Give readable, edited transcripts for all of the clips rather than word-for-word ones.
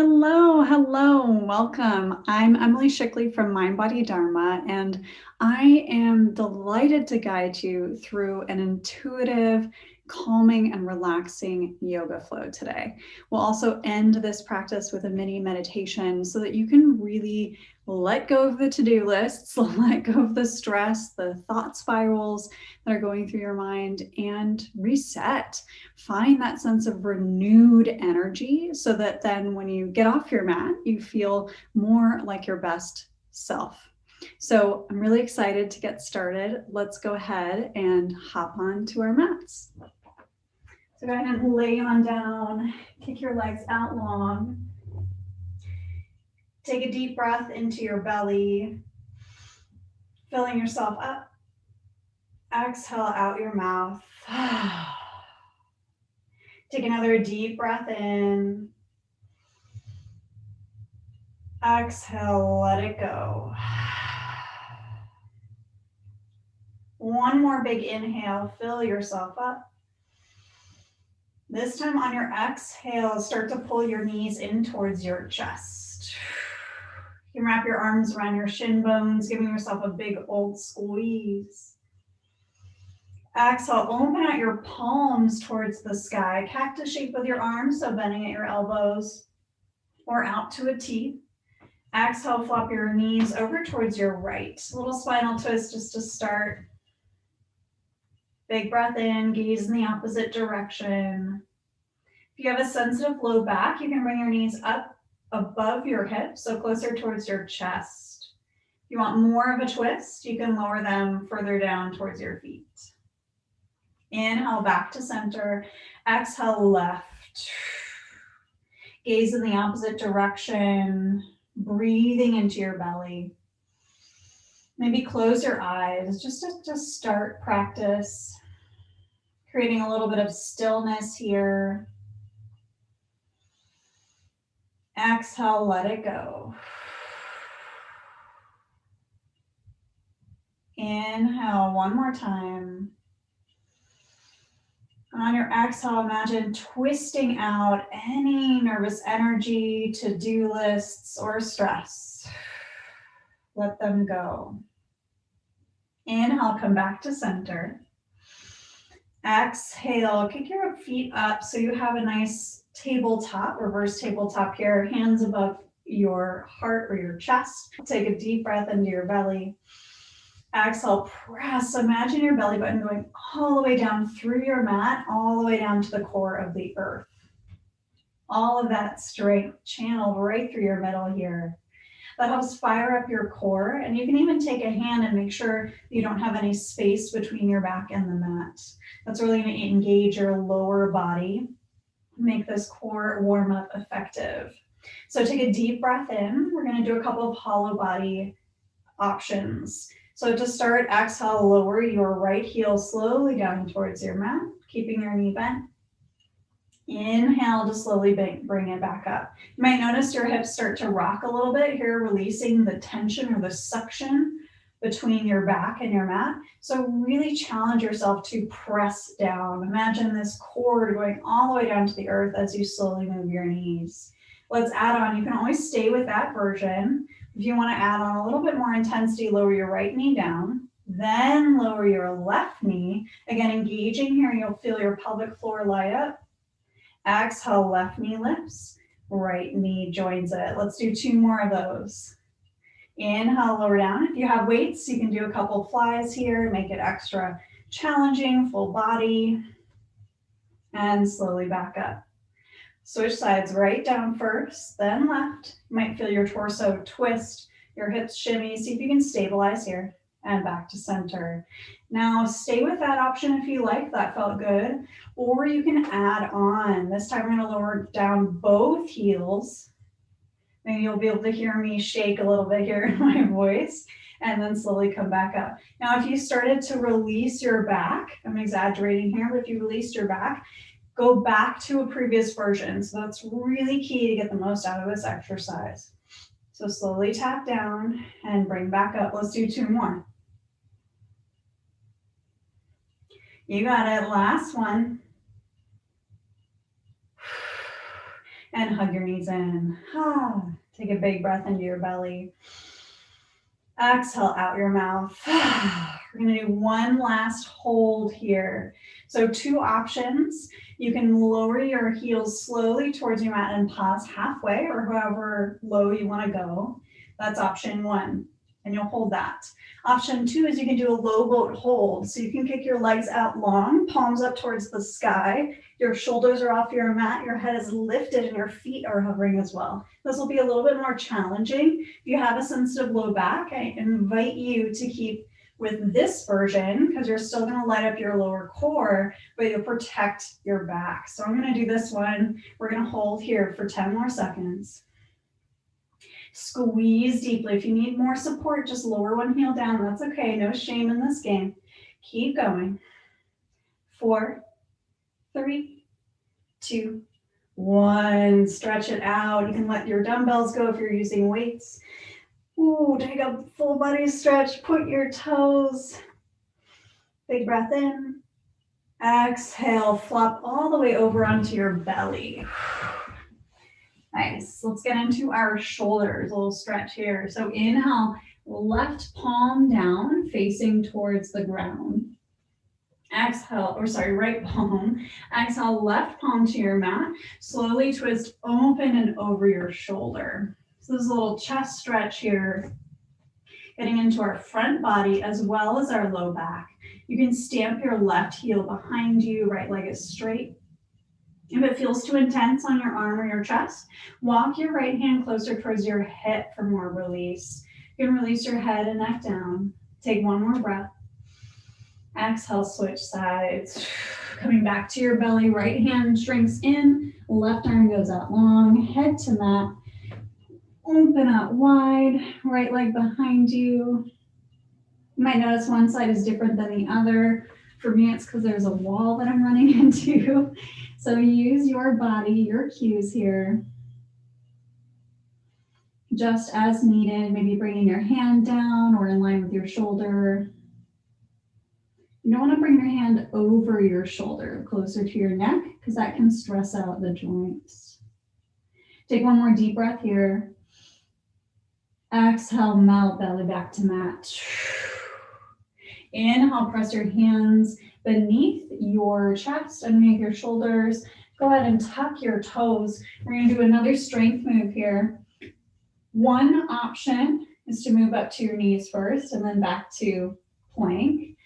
Hello, hello, welcome. I'm Emily Schickli from Mind Body Dharma, and I am delighted to guide you through an intuitive, calming, and relaxing yoga flow today. We'll also end this practice with a mini meditation so that you can really let go of the to-do lists, let go of the stress, the thought spirals that are going through your mind, and reset. Find that sense of renewed energy so that then when you get off your mat, you feel more like your best self. So I'm really excited to get started. Let's go ahead and hop on to our mats. So go ahead and lay on down, kick your legs out long. Take a deep breath into your belly, filling yourself up. Exhale out your mouth. Take another deep breath in. Exhale, let it go. One more big inhale, fill yourself up. This time on your exhale, start to pull your knees in towards your chest. You can wrap your arms around your shin bones, giving yourself a big old squeeze. Exhale, open out your palms towards the sky. Cactus shape with your arms, so bending at your elbows or out to a T. Exhale, flop your knees over towards your right. A little spinal twist just to start. Big breath in, gaze in the opposite direction. If you have a sensitive low back, you can bring your knees up above your hips, so closer towards your chest. If you want more of a twist, you can lower them further down towards your feet. Inhale, back to center. Exhale, left. Gaze in the opposite direction, breathing into your belly. Maybe close your eyes just to start practice, creating a little bit of stillness here. Exhale, let it go. Inhale one more time. On your exhale, imagine twisting out any nervous energy, to-do lists, or stress. Let them go. Inhale, come back to center. Exhale, kick your feet up so you have a nice tabletop, reverse tabletop here, hands above your heart or your chest. Take a deep breath into your belly. Exhale, press. Imagine your belly button going all the way down through your mat, all the way down to the core of the earth. All of that strength channeled right through your middle here. That helps fire up your core, and you can even take a hand and make sure you don't have any space between your back and the mat. That's really going to engage your lower body, make this core warm up effective. So take a deep breath in. We're going to do a couple of hollow body options. So to start, exhale, lower your right heel slowly down towards your mat, keeping your knee bent. Inhale to slowly bring it back up. You might notice your hips start to rock a little bit here, releasing the tension or the suction between your back and your mat. So really challenge yourself to press down. Imagine this cord going all the way down to the earth as you slowly move your knees. Let's add on. You can always stay with that version. If you want to add on a little bit more intensity, lower your right knee down, then lower your left knee. Again, engaging here, you'll feel your pelvic floor light up. Exhale, left knee lifts, right knee joins it. Let's do 2 more of those. Inhale, lower down. If you have weights, you can do a couple flies here, make it extra challenging, full body, and slowly back up. Switch sides, right down first, then left. You might feel your torso twist, your hips shimmy. See if you can stabilize here and back to center. Now stay with that option if you like, that felt good. Or you can add on. This time we're going to lower down both heels. Maybe you'll be able to hear me shake a little bit here in my voice, and then slowly come back up. Now if you started to release your back, I'm exaggerating here, but if you released your back, go back to a previous version. So that's really key to get the most out of this exercise. So slowly tap down and bring back up. Let's do 2 more. You got it. Last one. And hug your knees in. Take a big breath into your belly. Exhale out your mouth. We're going to do one last hold here. So 2 options. You can lower your heels slowly towards your mat and pause halfway or however low you want to go. That's option 1. And you'll hold that. Option 2 is you can do a low boat hold. So you can kick your legs out long, palms up towards the sky. Your shoulders are off your mat, your head is lifted, and your feet are hovering as well. This will be a little bit more challenging. If you have a sensitive low back, I invite you to keep with this version because you're still going to light up your lower core, but you'll protect your back. So I'm going to do this one. We're going to hold here for 10 more seconds. Squeeze deeply. If you need more support, just lower one heel down. That's okay. No shame in this game. Keep going. 4, 3, 2, 1. Stretch it out. You can let your dumbbells go if you're using weights. Ooh, take a full body stretch. Put your toes. Big breath in. Exhale. Flop all the way over onto your belly. Nice. Let's get into our shoulders. A little stretch here. So inhale, left palm down, facing towards the ground. Exhale, right palm. Exhale, left palm to your mat. Slowly twist open and over your shoulder. So this is a little chest stretch here, getting into our front body as well as our low back. You can stamp your left heel behind you, right leg is straight. If it feels too intense on your arm or your chest, walk your right hand closer towards your hip for more release. You can release your head and neck down. Take one more breath. Exhale, switch sides. Coming back to your belly, right hand shrinks in, left arm goes out long, head to mat. Open out wide, right leg behind you. You might notice one side is different than the other. For me, it's because there's a wall that I'm running into. So use your body, your cues here. Just as needed, maybe bringing your hand down or in line with your shoulder. You don't want to bring your hand over your shoulder, closer to your neck, because that can stress out the joints. Take one more deep breath here. Exhale, melt belly back to mat. Inhale, press your hands beneath your chest, underneath your shoulders. Go ahead and tuck your toes. We're going to do another strength move here. One option is to move up to your knees first and then back to plank.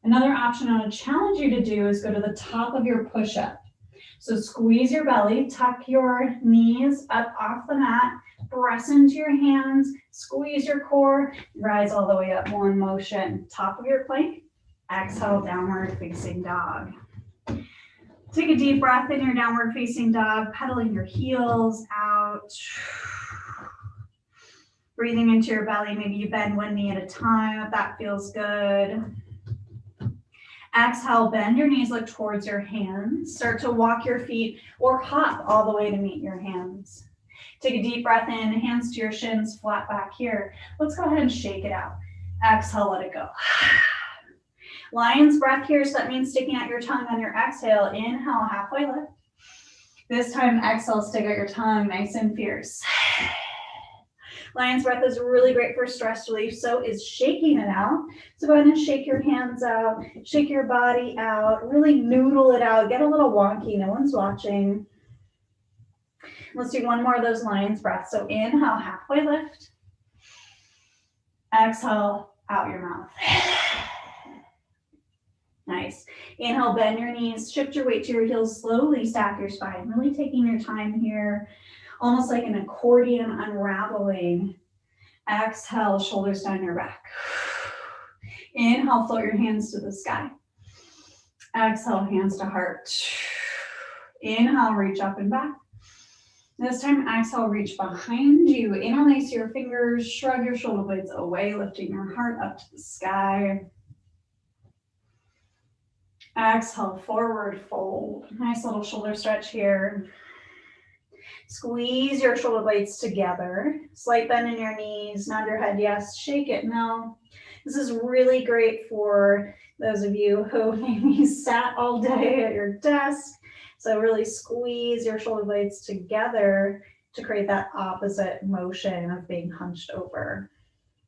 Another option I want to challenge you to do is go to the top of your push-up. So squeeze your belly, tuck your knees up off the mat, press into your hands, squeeze your core, rise all the way up, one motion. Top of your plank, exhale, downward facing dog. Take a deep breath in your downward facing dog, pedaling your heels out. Breathing into your belly, maybe you bend one knee at a time if that feels good. Exhale, bend your knees, look towards your hands. Start to walk your feet or hop all the way to meet your hands. Take a deep breath in, hands to your shins, flat back here. Let's go ahead and shake it out. Exhale, let it go. Lion's breath here, so that means sticking out your tongue on your exhale. Inhale, halfway lift. This time, exhale, stick out your tongue, nice and fierce. Lion's breath is really great for stress relief, so is shaking it out. So go ahead and shake your hands out, shake your body out, really noodle it out, get a little wonky, no one's watching. Let's do one more of those lion's breaths. So inhale, halfway lift. Exhale, out your mouth. Nice. Inhale, bend your knees, shift your weight to your heels, slowly stack your spine, really taking your time here. Almost like an accordion unraveling. Exhale, shoulders down your back. Inhale, float your hands to the sky. Exhale, hands to heart. Inhale, reach up and back. This time, exhale, reach behind you. Interlace your fingers, shrug your shoulder blades away, lifting your heart up to the sky. Exhale, forward fold. Nice little shoulder stretch here. Squeeze your shoulder blades together. Slight bend in your knees, nod your head yes, shake it no. This is really great for those of you who maybe sat all day at your desk. So really squeeze your shoulder blades together to create that opposite motion of being hunched over.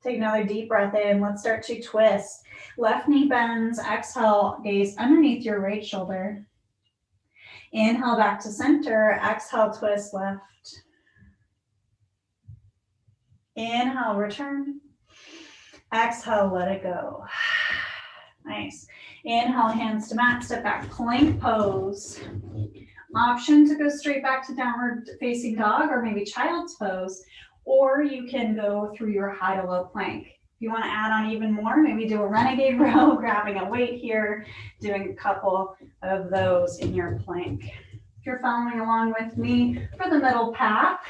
Take another deep breath in. Let's start to twist. Left knee bends. Exhale, gaze underneath your right shoulder. Inhale back to center. Exhale, twist left. Inhale, return. Exhale, let it go. Nice. Inhale, hands to mat, step back, plank pose. Option to go straight back to downward facing dog or maybe child's pose, or you can go through your high to low plank. If you want to add on even more, maybe do a renegade row, grabbing a weight here, doing a couple of those in your plank. If you're following along with me for the middle path,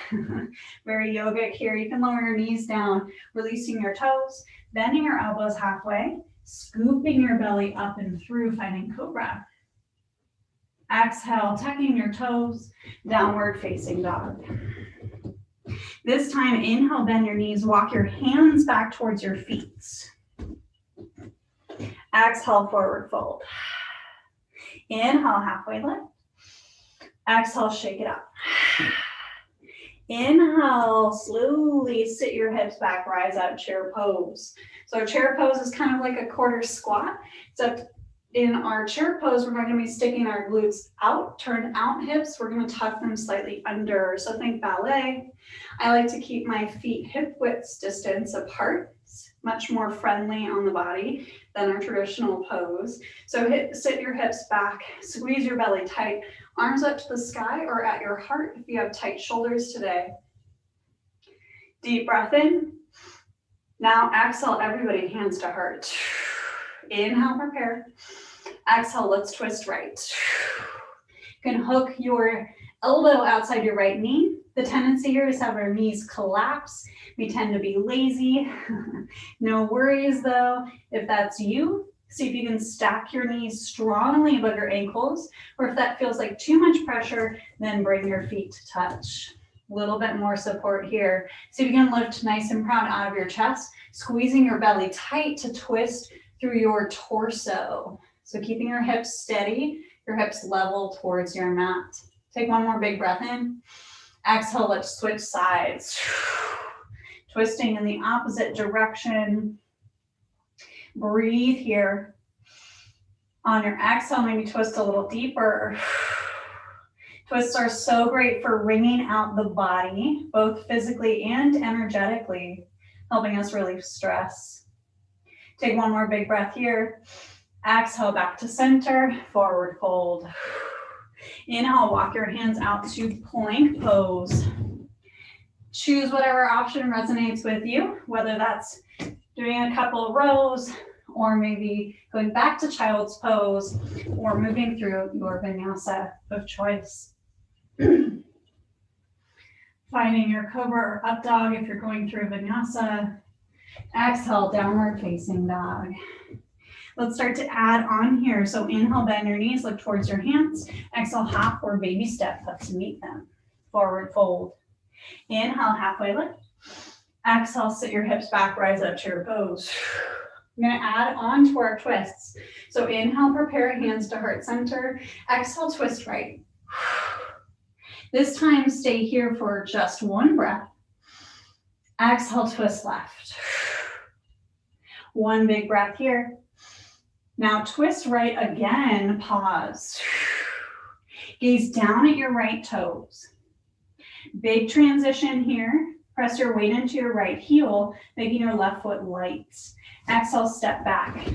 very yogic here, you can lower your knees down, releasing your toes, bending your elbows halfway, scooping your belly up and through, finding cobra. Exhale, tucking your toes, downward facing dog. This time, inhale, bend your knees, walk your hands back towards your feet. Exhale, forward fold. Inhale, halfway lift. Exhale, shake it up. Inhale, slowly sit your hips back, rise up, chair pose. So chair pose is kind of like a quarter squat, except in our chair pose, we're going to be sticking our glutes out, turn out hips. We're going to tuck them slightly under. So think ballet. I like to keep my feet hip width distance apart. It's much more friendly on the body than our traditional pose. So sit your hips back, squeeze your belly tight, arms up to the sky or at your heart if you have tight shoulders today. Deep breath in. Now exhale, everybody, hands to heart. Inhale, prepare. Exhale, let's twist right. You can hook your elbow outside your right knee. The tendency here is to have our knees collapse. We tend to be lazy. No worries though. If that's you, see if you can stack your knees strongly above your ankles, or if that feels like too much pressure, then bring your feet to touch. A little bit more support here. See if you can lift nice and proud out of your chest, squeezing your belly tight to twist through your torso. So keeping your hips steady, your hips level towards your mat. Take one more big breath in. Exhale, let's switch sides. Twisting in the opposite direction. Breathe here. On your exhale, maybe twist a little deeper. Twists are so great for wringing out the body, both physically and energetically, helping us relieve stress. Take one more big breath here. Exhale, back to center, forward fold. Inhale, walk your hands out to plank pose. Choose whatever option resonates with you, whether that's doing a couple of rows, or maybe going back to child's pose, or moving through your vinyasa of choice. Finding your cobra or up dog if you're going through vinyasa. Exhale, downward facing dog. Let's start to add on here. So inhale, bend your knees, look towards your hands. Exhale, half or baby step up to meet them. Forward fold. Inhale, halfway lift. Exhale, sit your hips back, rise up, chair pose. I'm going to add on to our twists. So inhale, prepare, hands to heart center. Exhale, twist right. This time, stay here for just one breath. Exhale, twist left. One big breath here. Now twist right again, pause. Gaze down at your right toes. Big transition here. Press your weight into your right heel, making your left foot light. Exhale, step back.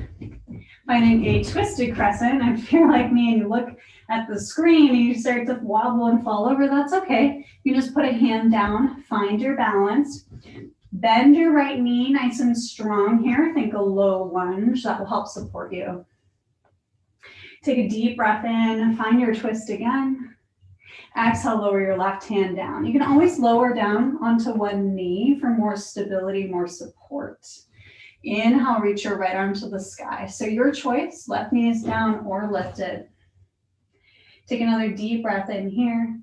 Finding a twisted crescent. If you're like me and you look at the screen and you start to wobble and fall over, that's okay. You just put a hand down, find your balance. Bend your right knee nice and strong here. Think a low lunge. That will help support you. Take a deep breath in. Find your twist again. Exhale, lower your left hand down. You can always lower down onto one knee for more stability, more support. Inhale, reach your right arm to the sky. So your choice, left knee is down or lifted. Take another deep breath in here.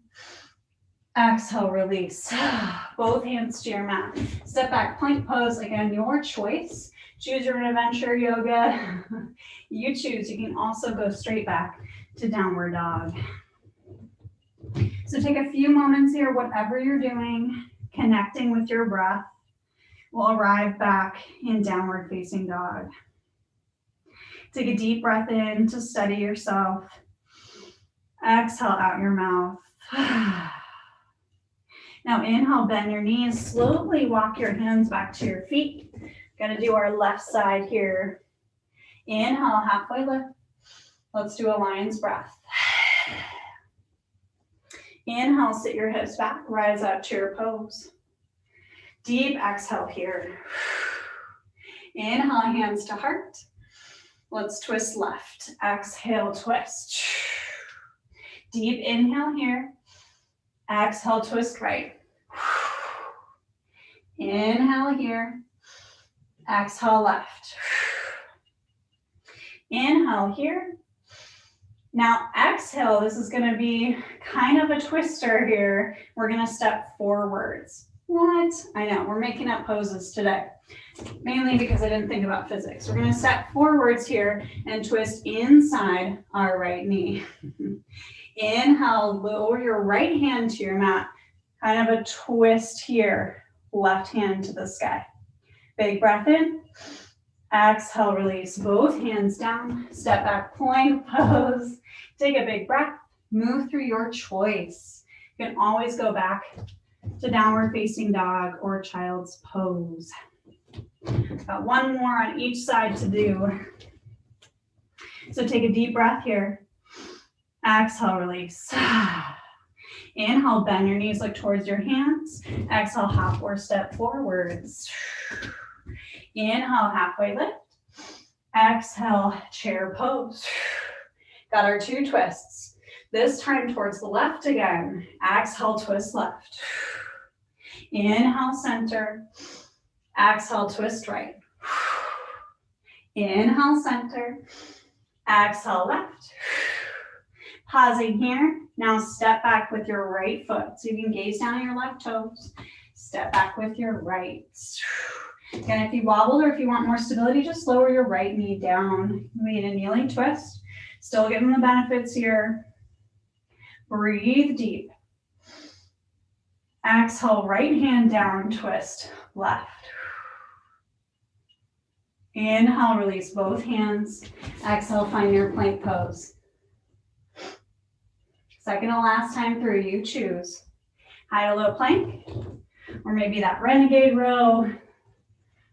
Exhale, release. Both hands to your mat. Step back, plank pose. Again, your choice. Choose your adventure yoga. You choose. You can also go straight back to downward dog. So take a few moments here, whatever you're doing, connecting with your breath. We'll arrive back in downward facing dog. Take a deep breath in to steady yourself. Exhale out your mouth. Now inhale, bend your knees, slowly walk your hands back to your feet. Gonna do our left side here. Inhale, halfway lift. Let's do a lion's breath. Inhale, sit your hips back, rise up to your pose. Deep exhale here. Inhale, hands to heart. Let's twist left. Exhale, twist. Deep inhale here. Exhale, twist right. Inhale here. Exhale, left. Inhale here. Now exhale, this is gonna be kind of a twister here. We're gonna step forwards. What? I know, we're making up poses today, mainly because I didn't think about physics. We're gonna step forwards here and twist inside our right knee. Inhale, lower your right hand to your mat. Kind of a twist here, left hand to the sky. Big breath in. Exhale, release both hands down. Step back, plank pose. Take a big breath. Move through your choice. You can always go back to downward facing dog or child's pose. Got one more on each side to do. So take a deep breath here. Exhale, release. Inhale, bend your knees, look towards your hands. Exhale, hop or step forwards. Inhale, halfway lift. Exhale, chair pose. Got our two twists. This time towards the left again. Exhale, twist left. Inhale, center. Exhale, twist right. Inhale, center. Exhale, left. Pausing here. Now step back with your right foot. So you can gaze down at your left toes. Step back with your right. Again, if you wobble or if you want more stability, just lower your right knee down. Lead a kneeling twist. Still getting the benefits here. Breathe deep. Exhale, right hand down, twist left. Inhale, release both hands. Exhale, find your plank pose. Second to last time through, you choose. High to low plank, or maybe that renegade row,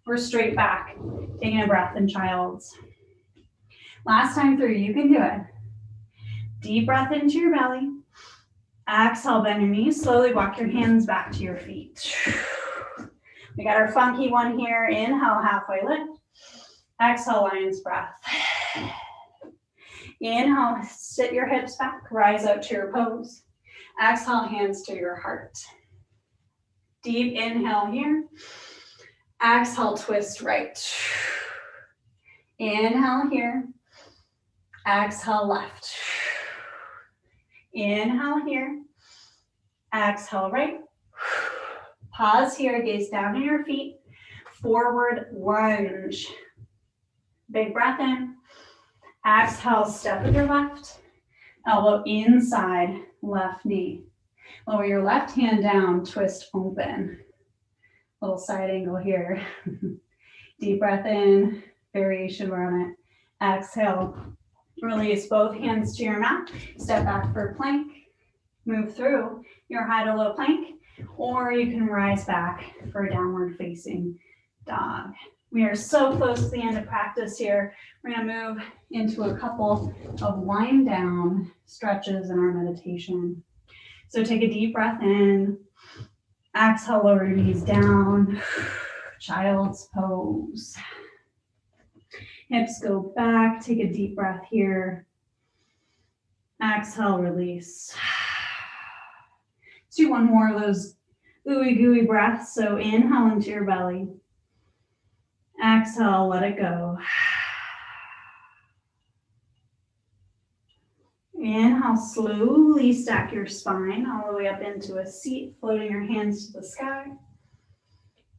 or straight back, taking a breath in child's. Last time through, you can do it. Deep breath into your belly. Exhale, bend your knees, slowly walk your hands back to your feet. We got our funky one here. Inhale, halfway lift. Exhale, lion's breath. Inhale, sit your hips back, rise up to your pose. Exhale, hands to your heart. Deep inhale here. Exhale, twist right. Inhale here. Exhale, left. Inhale here. Exhale, right. Pause here, gaze down at your feet. Forward lunge. Big breath in. Exhale, step with your left. Elbow inside, left knee. Lower your left hand down, twist open. Little side angle here. Deep breath in, variation we're on it. Exhale, release both hands to your mat. Step back for plank. Move through your high to low plank, or you can rise back for a downward facing dog. We are so close to the end of practice here. We're going to move into a couple of wind down stretches in our meditation. So take a deep breath in. Exhale, lower your knees down. Child's pose. Hips go back. Take a deep breath here. Exhale, release. Let's do one more of those ooey gooey breaths. So inhale into your belly. Exhale, let it go. Inhale, slowly stack your spine all the way up into a seat, floating your hands to the sky.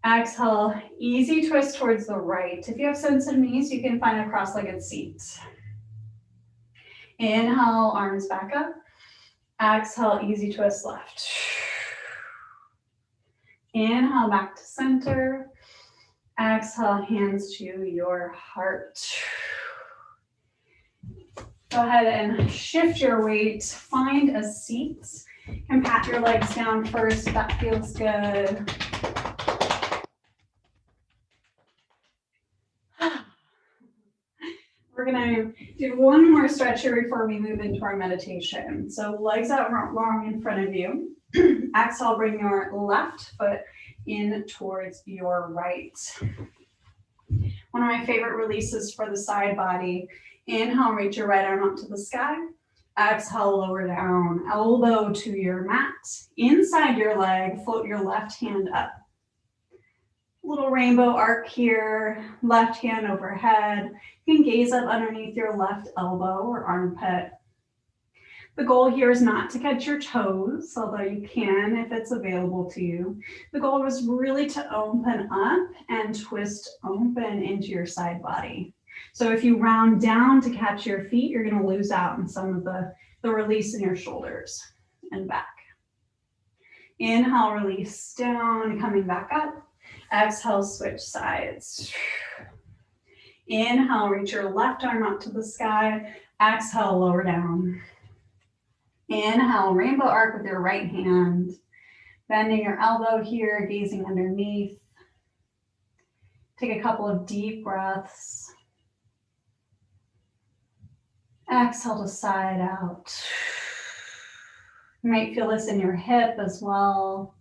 Exhale, easy twist towards the right. If you have sensitive knees, you can find a cross-legged seat. Inhale, arms back up. Exhale, easy twist left. Inhale, back to center. Exhale, hands to your heart. Go ahead and shift your weight. Find a seat and pat your legs down first. That feels good. We're gonna do one more stretch here before we move into our meditation. So legs out long in front of you. Exhale, bring your left foot in towards your right. One of my favorite releases for the side body. Inhale, reach your right arm up to the sky. Exhale, lower down, elbow to your mat. Inside your leg, float your left hand up. Little rainbow arc here, left hand overhead. You can gaze up underneath your left elbow or armpit. The goal here is not to catch your toes, although you can if it's available to you. The goal was really to open up and twist open into your side body. So if you round down to catch your feet, you're going to lose out on some of the release in your shoulders and back. Inhale, release down, coming back up. Exhale, switch sides. Inhale, reach your left arm up to the sky. Exhale, lower down. Inhale, rainbow arc with your right hand. Bending your elbow here, gazing underneath. Take a couple of deep breaths. Exhale to side out. You might feel this in your hip as well.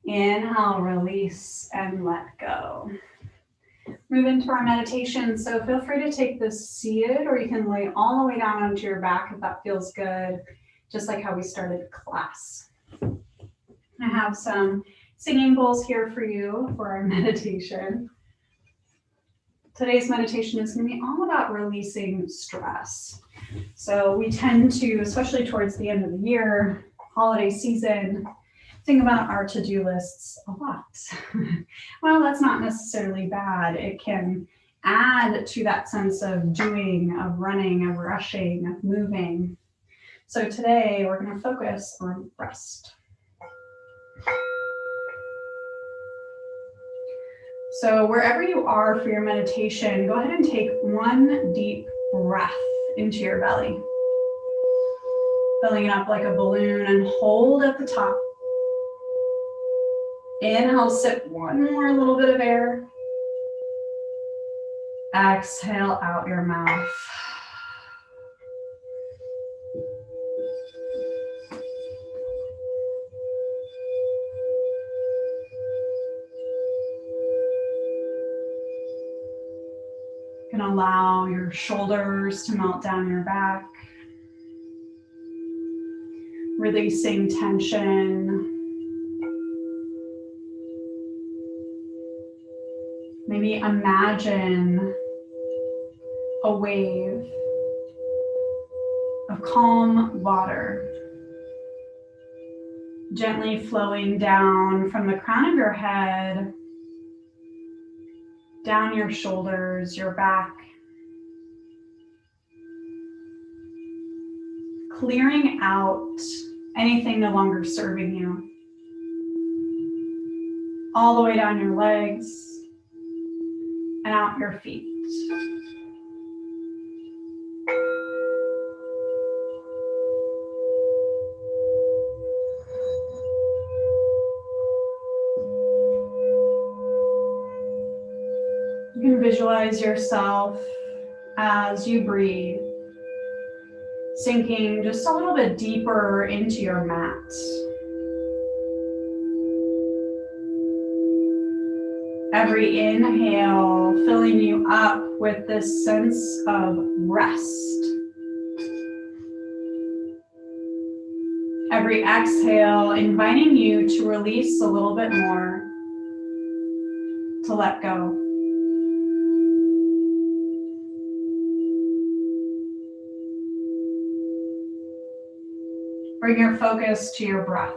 Inhale, release, and let go. Move into our meditation. So feel free to take this seated, or you can lay all the way down onto your back if that feels good, just like how we started class. I have some singing bowls here for you for our meditation. Today's meditation is going to be all about releasing stress. So we tend to, especially towards the end of the year, holiday season, think about our to-do lists a lot. Well, that's not necessarily bad. It can add to that sense of doing, of running, of rushing, of moving. So today we're going to focus on rest. So wherever you are for your meditation, go ahead and take one deep breath into your belly. Filling it up like a balloon and hold at the top. Inhale, sip one more little bit of air. Exhale out your mouth. You can allow your shoulders to melt down your back, releasing tension. Maybe imagine a wave of calm water gently flowing down from the crown of your head, down your shoulders, your back, clearing out anything no longer serving you, all the way down your legs and out your feet. You can visualize yourself as you breathe, sinking just a little bit deeper into your mat. Every inhale filling you up with this sense of rest. Every exhale inviting you to release a little bit more, to let go. Bring your focus to your breath.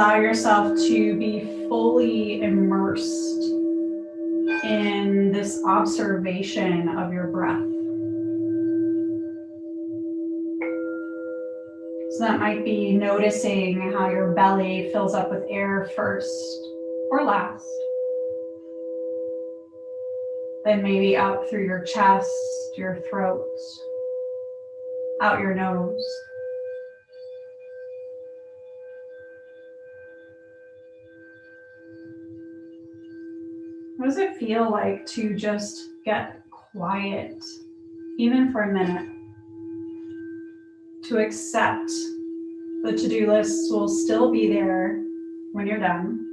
allow yourself to be fully immersed in this observation of your breath. So that might be noticing how your belly fills up with air first or last. Then maybe up through your chest, your throat, out your nose. What does it feel like to just get quiet, even for a minute? To accept the to-do lists will still be there when you're done.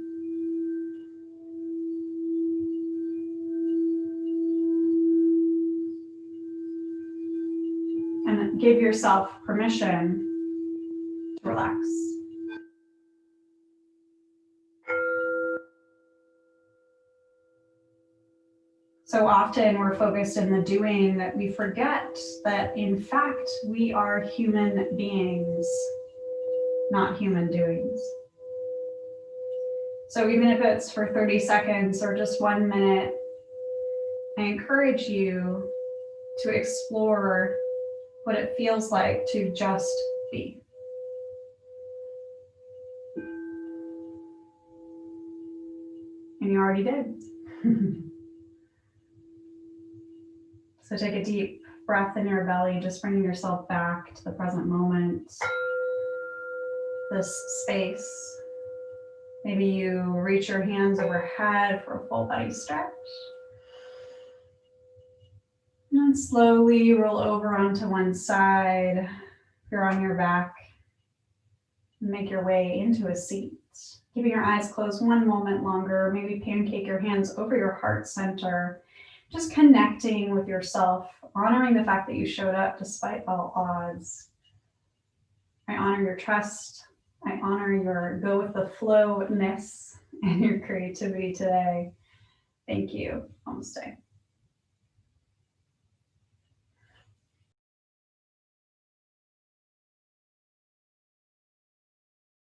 And give yourself permission to relax. So often we're focused in the doing that we forget that in fact we are human beings, not human doings. So even if it's for 30 seconds or just 1 minute, I encourage you to explore what it feels like to just be. And you already did. So take a deep breath in your belly, just bringing yourself back to the present moment, this space. Maybe you reach your hands overhead for a full body stretch. And slowly roll over onto one side. If you're on your back, make your way into a seat. Keeping your eyes closed 1 moment longer, maybe pancake your hands over your heart center. Just connecting with yourself, honoring the fact that you showed up despite all odds. I honor your trust. I honor your go with the flow-ness and your creativity today. Thank you. Namaste.